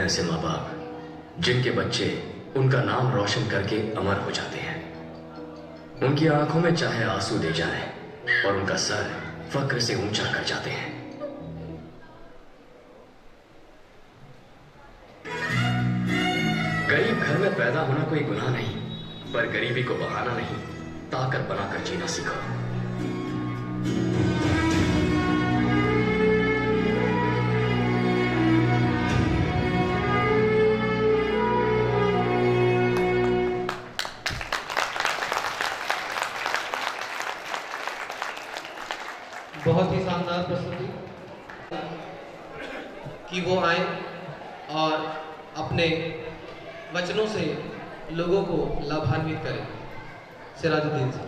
ऐसे माँ बाप जिनके बच्चे उनका नाम रोशन करके अमर हो जाते हैं। उनकी आंखों में चाहे आंसू दे जाए और उनका सर फक्र से ऊंचा कर जाते हैं। गरीब घर में पैदा होना कोई गुनाह नहीं, पर गरीबी को बहाना नहीं, ताकत बनाकर जीना सीखो। बहुत ही शानदार प्रस्तुति कि वो आए और अपने वचनों से लोगों को लाभान्वित करें। सिराजुद्दीन से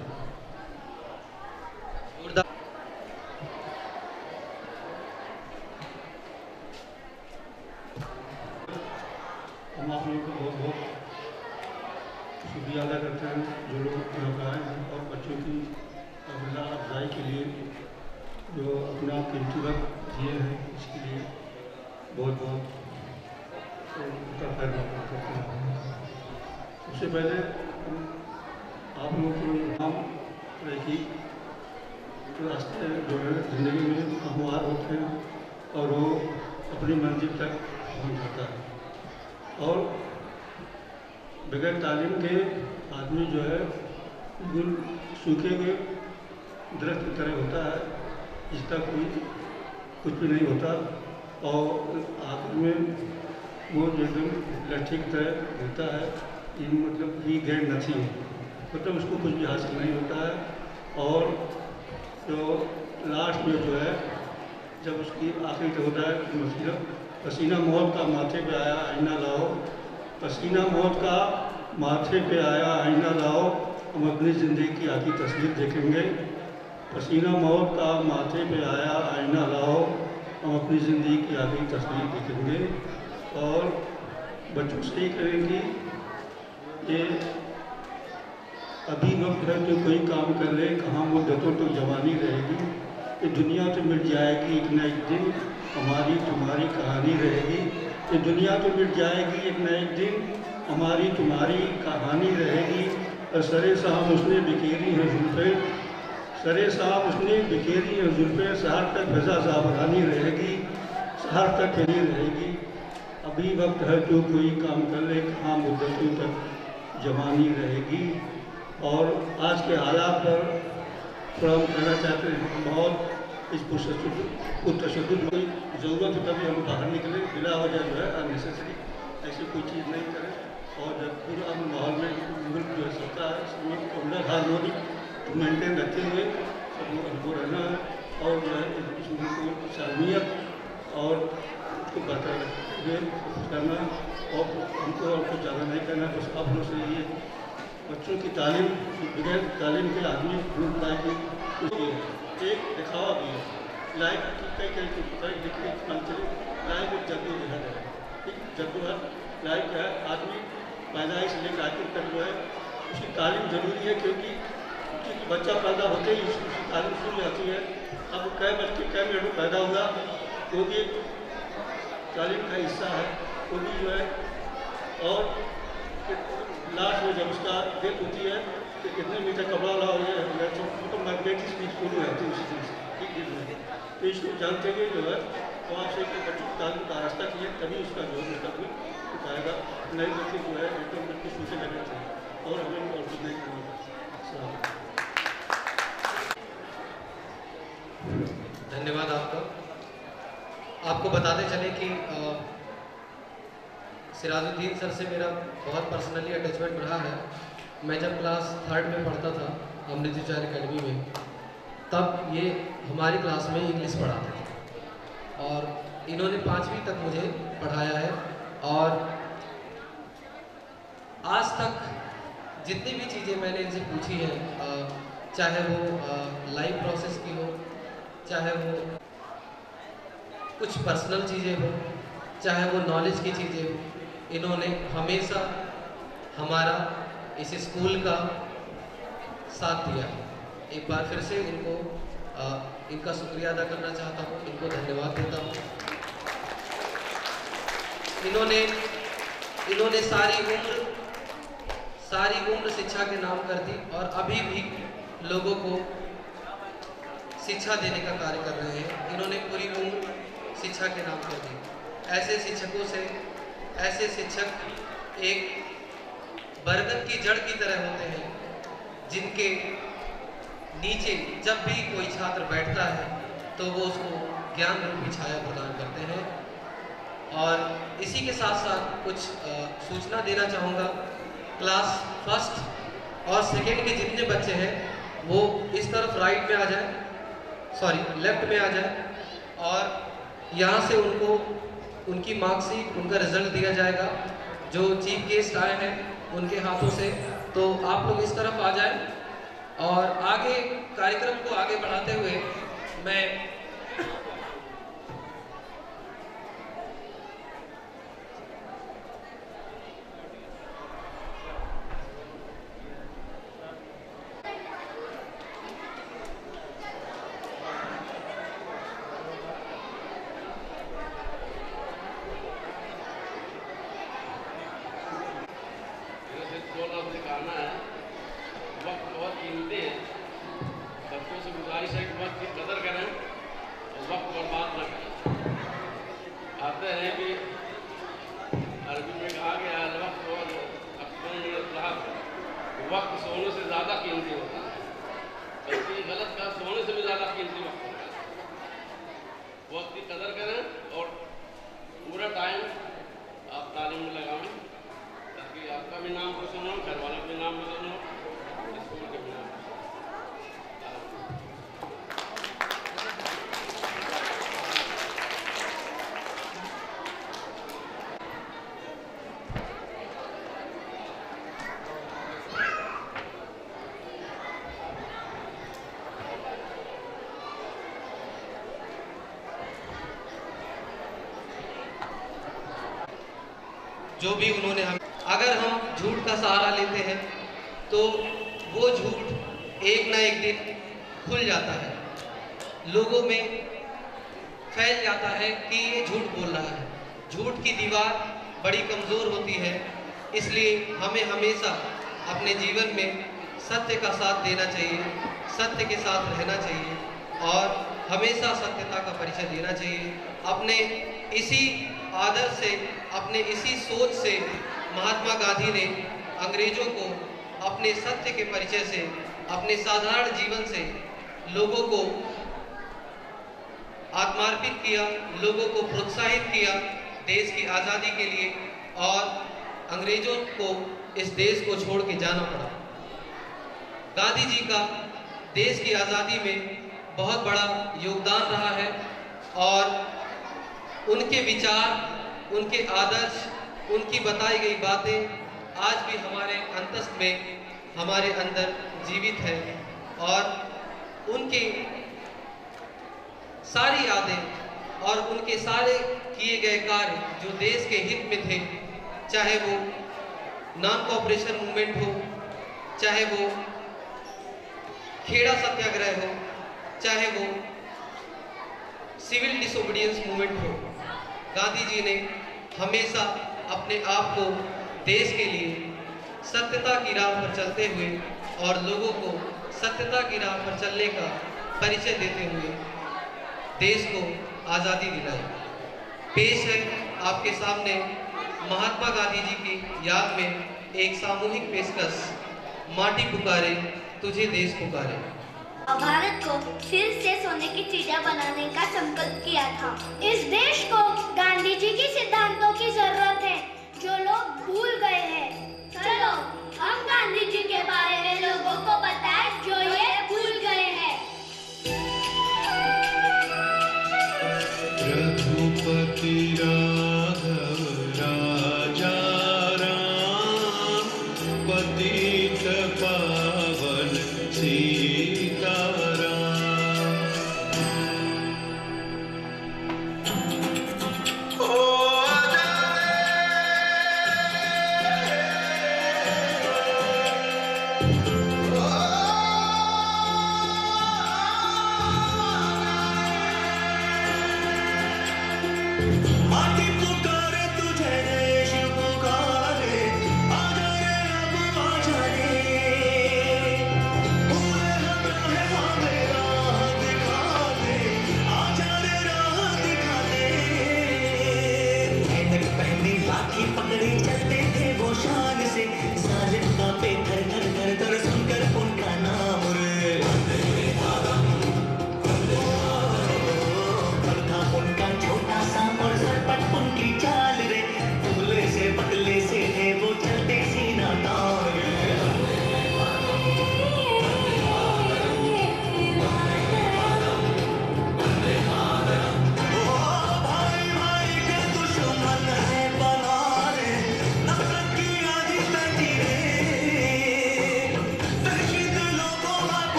हम आप लोगों को बहुत बहुत शुक्रिया अदा करते हैं जो लोग यहाँ पर आए हैं और बच्चों की हौसला अफजाई के लिए जो अपना कीमती वक्त दिए हैं, इसके लिए बहुत बहुत उनका खैर मकबूल करते हैं। सबसे पहले आप लोगों को नाम रहे कि रास्ते जो है ज़िंदगी में हमवार होते हैं और वो अपनी मंजिल तक पहुँच जाता है। और बगैर तालीम के आदमी जो है बिल्कुल सूखे हुए दरख्त की तरह होता है, जिसका कोई कुछ भी नहीं होता और आखिर में वो एकदम लट्ठी की तरह गिरता है। ये मतलब ही गैर नथी है, मतलब उसको कुछ भी हासिल नहीं होता है। और जो लास्ट में जो है जब उसकी आखिरी तक होता है मसीहा पसीना मौत का माथे पे आया आईना लाओ, पसीना मौत का माथे पे आया आईना लाओ, हम अपनी ज़िंदगी की आखिरी तस्वीर देखेंगे। पसीना मौत का माथे पे आया आईना लाओ, हम अपनी ज़िंदगी की आखिरी तस्वीर देखेंगे। और बच्चों से ही करेंगे ये अभी वक्त है तो कोई काम कर ले, कहाँ मुद्दतों तो जवानी रहेगी। ये दुनिया तो मिट जाएगी एक न एक दिन, हमारी तुम्हारी कहानी रहेगी। ये दुनिया तो मिट जाएगी एक न एक दिन, हमारी तुम्हारी कहानी रहेगी। और सरे साहब उसने बिखेरी हैं जुल्फ़े, सरे साहब उसने बिखेरी हैं जुल्फ़े, शहर तक फजा ज़ाबरानी रहेगी, शहर तक फैली रहेगी। अभी वक्त है तो कोई काम कर ले, कहाँ मुद्दतों तक जवानी रहेगी। और आज के हालात पर थोड़ा हम कहना चाहते हैं, बहुत इस तशद्दुद की ज़रूरत है तभी हम बाहर निकले, बिला वजह जो है अननेसेसरी ऐसी कोई चीज़ नहीं करें। और जब पूरा अमन माहौल में मुल्क जो है सकता है, इसमें अंदर हारमोनी मेंटेन रखते हुए सब लोग हमको रहना है। और जो है इस मुल्क को सालमियत और उसको बेहतर रखते हुए करना है। और हमको और कुछ ज़्यादा नहीं करना, बस आप लोग से ये बच्चों की तालीम, बगैर तालीम के आदमी ढूंढ पाए कि एक दिखावा भी है। लाइफ कई लाइफ एक जद्दोजहद है, ठीक जद्दोजहद लाइफ है। आदमी पैदाइश से लेकर आखिर तक जो है उसकी तालीम ज़रूरी है, क्योंकि बच्चा पैदा होते ही उसकी तालीम शुरू हो जाती है। अब कै मिनट में पैदा हुआ वो भी तालीम का हिस्सा है, वो भी जो है। और लास्ट में जब उसका डेथ होती है तो कितने मीटर कपड़ा लाओ, ये तो मैग्नेटिक स्पीड शुरू रहती है उसी चीज़ से, ठीक है। तो इसको जानते हुए जो है तो आपसे बच्चों की तालीम का रास्ता किए, तभी उसका जो है मुस्तकबिल उठाएगा। नए बच्चे जो है एकदम बिल्कुल सूखे लगने चाहिए और हमें और कुछ नहीं करना। धन्यवाद आपका। आपको बताते चले कि सिराजुद्दीन सर से मेरा बहुत पर्सनली अटैचमेंट रहा है। मैं जब क्लास 3rd में पढ़ता था अमृतचार्य एकेडमी में, तब ये हमारी क्लास में इंग्लिश पढ़ाते थे और इन्होंने 5वीं तक मुझे पढ़ाया है। और आज तक जितनी भी चीज़ें मैंने इनसे पूछी हैं, चाहे वो लाइफ प्रोसेस की हो, चाहे वो कुछ पर्सनल चीज़ें हो, चाहे वो नॉलेज की चीज़ें हो, इन्होंने हमेशा हमारा इस स्कूल का साथ दिया है। एक बार फिर से इनको इनका शुक्रिया अदा करना चाहता हूँ, इनको धन्यवाद देता हूँ। इन्होंने सारी उम्र शिक्षा के नाम कर दी और अभी भी लोगों को शिक्षा देने का कार्य कर रहे हैं। इन्होंने पूरी उम्र शिक्षा के नाम कर दी। ऐसे शिक्षक एक बरगद की जड़ की तरह होते हैं, जिनके नीचे जब भी कोई छात्र बैठता है तो वो उसको ज्ञान रूपी छाया प्रदान करते हैं। और इसी के साथ साथ कुछ सूचना देना चाहूँगा। क्लास फर्स्ट और सेकेंड के जितने बच्चे हैं वो इस तरफ राइट में आ जाए, लेफ्ट में आ जाए, और यहाँ से उनकी मार्कशीट, उनका रिजल्ट दिया जाएगा। जो चीफ गेस्ट आए हैं उनके हाथों से, तो आप लोग इस तरफ आ जाएं। और आगे कार्यक्रम को आगे बढ़ाते हुए मैं दिखाना है। वक्त बहुत कीमती है। बच्चों से गुजारिश है कि वक्त की कदर करें और वक्त बर्बाद न करें। आते हैं कि अरबी में कहा गया है वक्त और वक्त सोने से ज़्यादा कीमती होता है, बल्कि गलत का सोने से भी ज़्यादा कीमती वक्त होता है। वक्त की कदर करें और पूरा टाइम आप तालीम में लगाएं, ताकि आपका भी नाम रोशन हो, घर वालों का भी नाम रोशन हो, स्कूल के भी नाम रोशन हो। जो भी उन्होंने अगर हम झूठ का सहारा लेते हैं तो वो झूठ एक ना एक दिन खुल जाता है, लोगों में फैल जाता है कि ये झूठ बोल रहा है। झूठ की दीवार बड़ी कमज़ोर होती है, इसलिए हमें हमेशा अपने जीवन में सत्य का साथ देना चाहिए, सत्य के साथ रहना चाहिए और हमेशा सत्यता का परिचय देना चाहिए। अपने इसी आदर्श से, अपने इसी सोच से महात्मा गांधी ने अंग्रेजों को अपने सत्य के परिचय से, अपने साधारण जीवन से लोगों को आत्मार्पित किया, लोगों को प्रोत्साहित किया देश की आज़ादी के लिए, और अंग्रेजों को इस देश को छोड़ के जाना पड़ा। गांधी जी का देश की आज़ादी में बहुत बड़ा योगदान रहा है और उनके विचार, उनके आदर्श, उनकी बताई गई बातें आज भी हमारे अंतस में, हमारे अंदर जीवित है। और उनके सारी यादें और उनके सारे किए गए कार्य जो देश के हित में थे, चाहे वो नॉन कोऑपरेशन मूवमेंट हो, चाहे वो खेड़ा सत्याग्रह हो, चाहे वो सिविल डिसोबीडियंस मूवमेंट हो, गांधी जी ने हमेशा अपने आप को देश के लिए सत्यता की राह पर चलते हुए और लोगों को सत्यता की राह पर चलने का परिचय देते हुए देश को आज़ादी दिलाई। पेश है आपके सामने महात्मा गांधी जी की याद में एक सामूहिक पेशकश, माटी पुकारे तुझे देश पुकारे। भारत को फिर से सोने की चिड़िया बनाने का संकल्प किया था। इस देश को गांधी जी के सिद्धांतों की जरूरत है जो लोग भूल गए हैं। चलो हम गांधी जी के बारे में लोगों को बताएं जो ये भूल गए हैं। रघुपति राघव राजा राम, पतित पावन सीताराम। माटी पुकारे तुझे पकड़ी